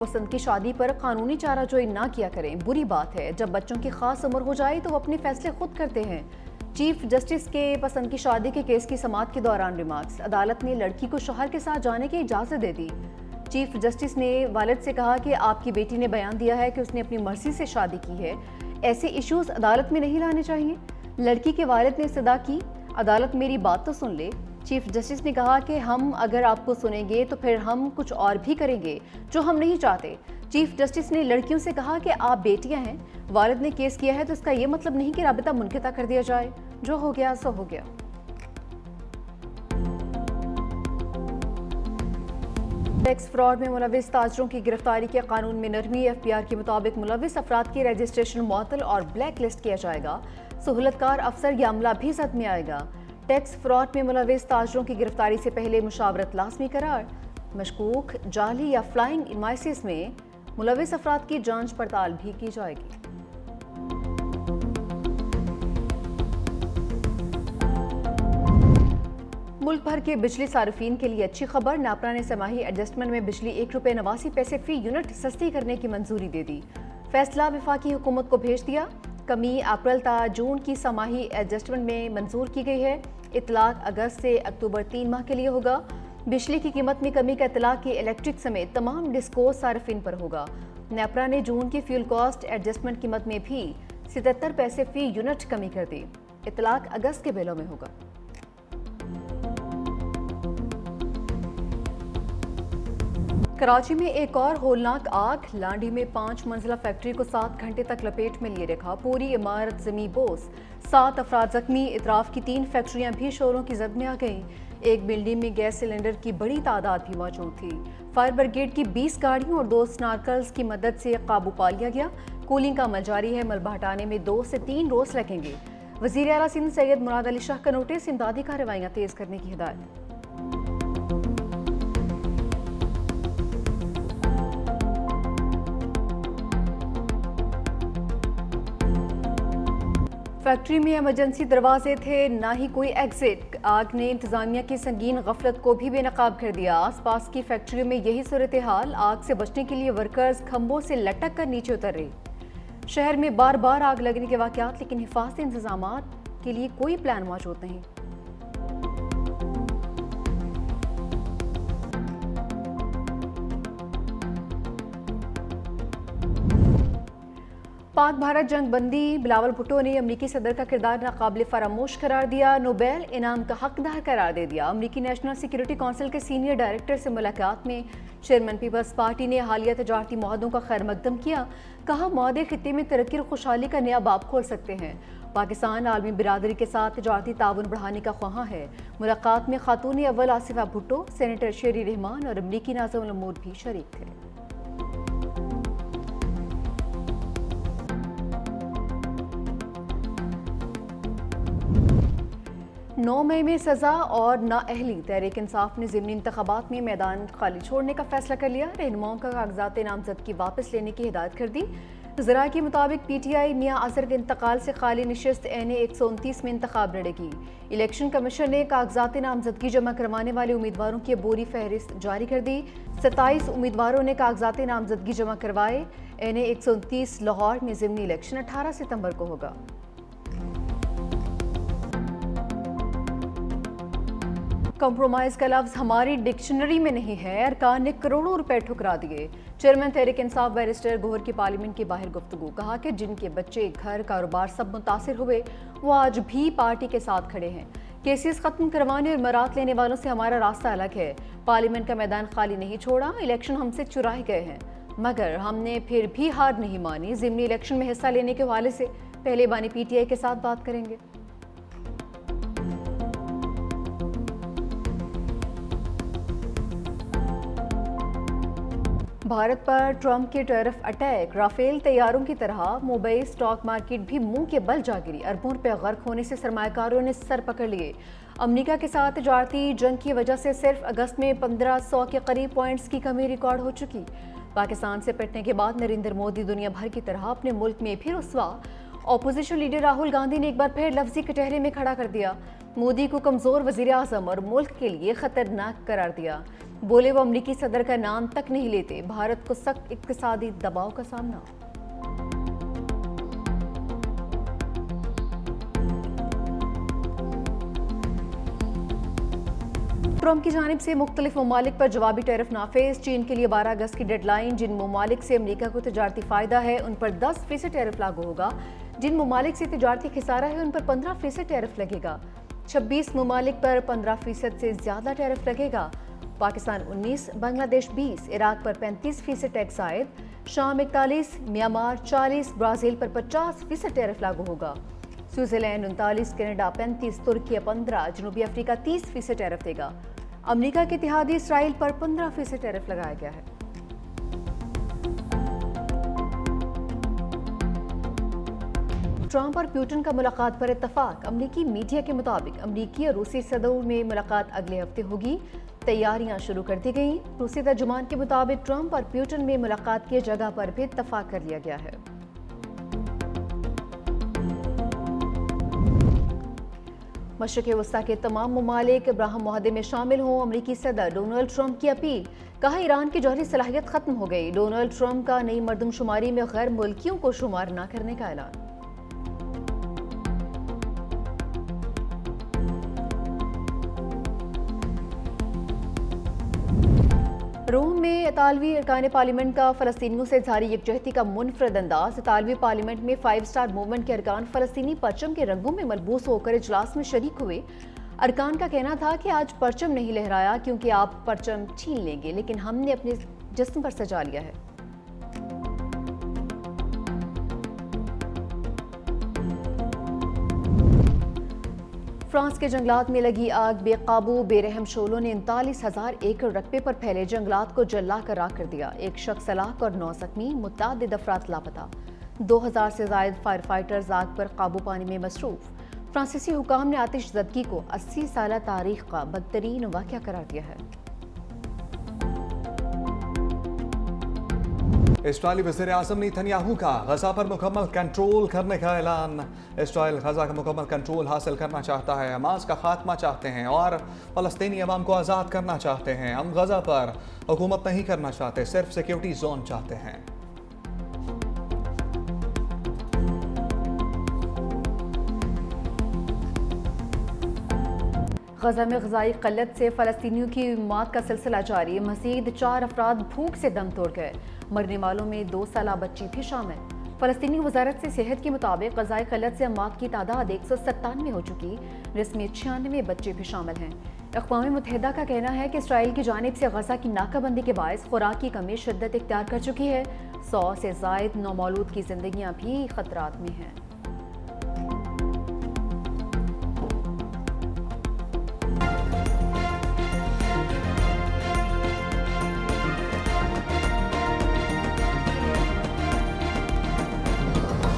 पसंद की शादी पर कानूनी चाराजोई ना किया करें, बुरी बात है। जब बच्चों की खास उम्र हो जाए तो वो अपने फैसले खुद करते हैं। चीफ जस्टिस के पसंद की शादी के केस की समाअत के दौरान रिमार्क्स। अदालत ने लड़की को शौहर के साथ जाने की इजाजत दे दी। चीफ जस्टिस ने वालिद से कहा कि आपकी बेटी ने बयान दिया है कि उसने अपनी मर्जी से शादी की है, ऐसे इश्यूज अदालत में नहीं लाने चाहिए। लड़की के वालिद ने इस्तदा की, अदालत मेरी बात तो सुन ले। चीफ जस्टिस ने कहा कि हम अगर आपको सुनेंगे तो फिर हम कुछ और भी करेंगे जो हम नहीं चाहते। चीफ जस्टिस ने लड़कियों से कहा कि आप बेटियां हैं, वालिद ने केस किया है तो इसका ये मतलब नहीं कि राबिता मुनक़िता कर दिया जाए। जो हो गया सो हो गया। टैक्स फ्रॉड में मुलविस ताजरों की गिरफ्तारी के कानून में नरमी। एफबीआर के मुताबिक मुलविस अफराद की रजिस्ट्रेशन मुअत्तल और ब्लैक लिस्ट किया जाएगा। सहूलतकार अफसर या अमला भी जद में आएगा। टैक्स फ्रॉड में मुलविस ताजरों की गिरफ्तारी से पहले मुशावरत लाजमी करार। मशकूक, जाली या फ्लाइंग इनवाइसेस में मुलविस अफराद की जांच पड़ताल भी की जाएगी। मुल्क भर के बिजली सार्फिन के लिए अच्छी खबर। नापरा ने समाही एडजस्टमेंट में बिजली ₹1.89 फी यूनिट सस्ती करने की मंजूरी दे दी। फैसला वफाकी हुकूमत को भेज दिया। कमी अप्रैल ता जून की समाही एडजस्टमेंट में मंजूर की गई है। इतलाक अगस्त से अक्टूबर 3 माह के लिए होगा। बिजली की कीमत में कमी का इतलाक की इलेक्ट्रिक समेत तमाम डिस्को सार्फिन पर होगा। नेपरा ने जून की फ्यूल कॉस्ट एडजस्टमेंट कीमत में भी 77 पैसे फी यूनिट कमी कर दी। इतलाक अगस्त के बिलों में होगा। कराची में एक और होलनाक आग। लांडी में 5 मंजिला फैक्ट्री को 7 घंटे तक लपेट में लिए रखा। पूरी इमारत जमी बोस। 7 अफराद जख्मी। इतराफ की 3 फैक्ट्रियां भी शोरों की जद में आ गईं। एक बिल्डिंग में गैस सिलेंडर की बड़ी तादाद भी मौजूद थी। फायर ब्रिगेड की 20 गाड़ियों और 2 स्नार्कल्स की मदद से काबू पा लिया गया। कूलिंग का अमल जारी है। मलबा हटाने में 2 से 3 रोज लगेंगे। वजीर आला सिंध सैयद मुराद अली शाह का नोटिस। इमदादी कार्रवाइयां तेज करने की हिदायत। फैक्ट्री में इमरजेंसी दरवाजे थे, ना ही कोई एग्जिट। आग ने इंतजामिया की संगीन गफलत को भी बेनकाब कर दिया। आसपास की फैक्ट्रियों में यही सूरत हाल। आग से बचने के लिए वर्कर्स खंभों से लटक कर नीचे उतर रहे। शहर में बार बार आग लगने के वाकयात, लेकिन हिफाजती इंतजामात के लिए कोई प्लान मौजूद नहीं। पाक भारत जंग बंदी बिलावल भुट्टो ने अमरीकी सदर का किरदार नाकाबिल फरामोश करार दिया। नोबेल इनाम का हकदार करार दे दिया। अमरीकी नेशनल सिक्योरिटी काउंसिल के सीनियर डायरेक्टर से मुलाकात में चेयरमैन पीपल्स पार्टी ने हालिया तजारती मुआहदों का खैर मकदम किया। कहा, मुआहदे खित्ते में तरक्की और खुशहाली का नया बाब खोल सकते हैं। पाकिस्तान आलमी बिरादरी के साथ तजारती ताउन बढ़ाने का ख्वाहां है। मुलाकात में खातून अव्वल आसिफा भुट्टो, सेनेटर शेरी रहमान और अमरीकी नाज़िम उल उमूर भी शरीक थे। 9 मई में सजा और नाअहली। तहरीक इंसाफ ने ज़िमनी इंतखाबात में मैदान खाली छोड़ने का फैसला कर लिया। रहनुमाओं का कागजात नामजदगी वापस लेने की हिदायत कर दी। ज़रा के मुताबिक PTI मियां अजहर के इंतकाल से खाली नशिस्त NA 129 में इंतखाब लड़ेगी। इलेक्शन कमीशन ने कागजात नामजदगी जमा करवाने वाले उम्मीदवारों की बोरी फहरिस्त जारी कर दी। 27 उम्मीदवारों ने कागजात नामजदगी जमा करवाए। NA 129 लाहौर में ज़िमनी इलेक्शन 18 सितंबर को होगा। कॉम्प्रोमाइज का लफ्ज़ हमारी डिक्शनरी में नहीं है। अरकान ने करोड़ों रुपए ठुकरा दिए। चेयरमैन तहरीक इंसाफ बैरिस्टर गोहर की पार्लियामेंट के बाहर गुफ्तगू। कहा कि जिनके बच्चे, घर, कारोबार सब मुतासिर हुए वो आज भी पार्टी के साथ खड़े हैं। केसेस खत्म करवाने और मरात लेने वालों से हमारा रास्ता अलग है। पार्लियामेंट का मैदान खाली नहीं छोड़ा। इलेक्शन हमसे चुराए गए हैं, मगर हमने फिर भी हार नहीं मानी। ज़िमनी इलेक्शन में हिस्सा लेने के हवाले से पहले बानी PTI के साथ बात करेंगे। भारत पर ट्रंप के टैरिफ अटैक। राफेल तैयारों की तरह मुंबई स्टॉक मार्केट भी मुंह के बल जा गिरी। अरबों रुपए गर्क होने से सरमायाकारों ने सर पकड़ लिए। अमेरिका के साथ तजारती जंग की वजह से सिर्फ अगस्त में 1500 के करीब पॉइंट्स की कमी रिकॉर्ड हो चुकी। पाकिस्तान से पिटने के बाद नरेंद्र मोदी दुनिया भर की तरह अपने मुल्क में भी रुस्वा। ऑपोजिशन लीडर राहुल गांधी ने एक बार फिर लफ्जी कटहरे में खड़ा कर दिया। मोदी को कमजोर वजीर आजम और मुल्क के लिए खतरनाक करार दिया। बोले वो अमरीकी सदर का नाम तक नहीं लेते। भारत को सख्त इक्तिसादी दबाव का सामना। ट्रंप की जानिब से मुख्तलिफ ममालिक पर जवाबी टैरिफ नाफिज। चीन के लिए 12 अगस्त की डेडलाइन। जिन ममालिक से अमरीका को तजारती फ़ायदा है उन पर 10% टैरिफ लागू होगा। जिन ममालिक से तजारती खिसारा है उन पर 15% टैरिफ लगेगा। 26 ममालिक पर 15% से ज़्यादा टैरिफ लगेगा। पाकिस्तान 19, बांग्लादेश 20, इराक पर 35% टैक्स आयद, शाम 41, म्यांमार 40, ब्राज़ील पर 50% टैरिफ लागू होगा। स्विट्ज़रलैंड 39, कनाडा 35, तुर्की 15, जनूबी अफ्रीका 30% टैरिफ देगा। अमरीका के इत्तेहादी इसराइल पर 15% टैरिफ लगाया गया है। ट्रंप और पुतिन का मुलाकात पर इत्तफाक। अमरीकी मीडिया के मुताबिक अमरीकी और रूसी सदरों में मुलाकात अगले हफ्ते होगी। तैयारियां शुरू कर दी गई। रूसी तर्जुमान के मुताबिक ट्रंप और पुतिन में मुलाकात की जगह पर भी इत्तफाक कर लिया गया है। मशरिक़ वस्ता के तमाम ममालिक अब्राहम मुआहदे में शामिल हों। अमरीकी सदर डोनाल्ड ट्रंप की अपील। कहा ईरान की जौहरी सलाहियत खत्म हो गई। डोनाल्ड ट्रंप का नई मरदमशुमारी में गैर मुल्कियों को शुमार न करने का ऐलान। रोम में इतालवी अरकान पार्लियामेंट का फ़लस्तीनियों से जारी यकजहती का मुनफरद अंदाज। इतालवी पार्लियामेंट में 5 स्टार मूवमेंट के अरकान फ़लस्तीनी परचम के रंगों में मलबूस होकर इजलास में शरीक हुए। अरकान का कहना था कि आज परचम नहीं लहराया क्योंकि आप परचम छीन लेंगे, लेकिन हमने अपने जिस्म पर सजा लिया है। फ्रांस के जंगलात में लगी आग बेकाबू बेरहम शोलों ने 39,000 एकड़ रकबे पर फैले जंगलात को जला कर राख कर दिया। एक शख्स हलाक और 9 जख्मी, मुतअद्दिद अफराद लापता। 2000 से ज़ायद फायर फाइटर्स आग पर काबू पाने में मसरूफ। फ्रांसीसी हुकाम ने आतिशज़दगी को 80 साल तारीख का बदतरीन वाक़या करार दिया है। इस्राईली वज़ीर-ए-आज़म नेतन्याहू का गजा पर मुकम्मल कंट्रोल करने का ऐलान। इस्राईल गजा का मुकम्मल कंट्रोल हासिल करना चाहता है, हमास का खात्मा चाहते हैं और फ़लस्तीनी अवाम को आज़ाद करना चाहते हैं। हम गजा पर हुकूमत नहीं करना चाहते, सिर्फ सिक्योरिटी जोन चाहते हैं। गजा में ग़ज़ाई क़ल्लत से फ़लस्तीनियों की मौत का सिलसिला जारी। मज़ीद 4 अफराद भूख से दम तोड़ गए। मरने वालों में 2 साला बच्ची भी शामिल। फ़लस्तीनी वज़ारत से सेहत के मुताबिक ग़ज़ाई क़ल्लत से मौत की तादाद 197 हो चुकी, जिसमें 96 बच्चे भी शामिल हैं। अक़वाम मुत्तहिदा का कहना है कि इसराइल की जानिब से गजा की नाकाबंदी के बायस खुराक की कमी शिद्दत इख्तियार कर चुकी है। 100 से ज़ायद नौमौलूद की जिंदगियाँ भी खतरात में हैं।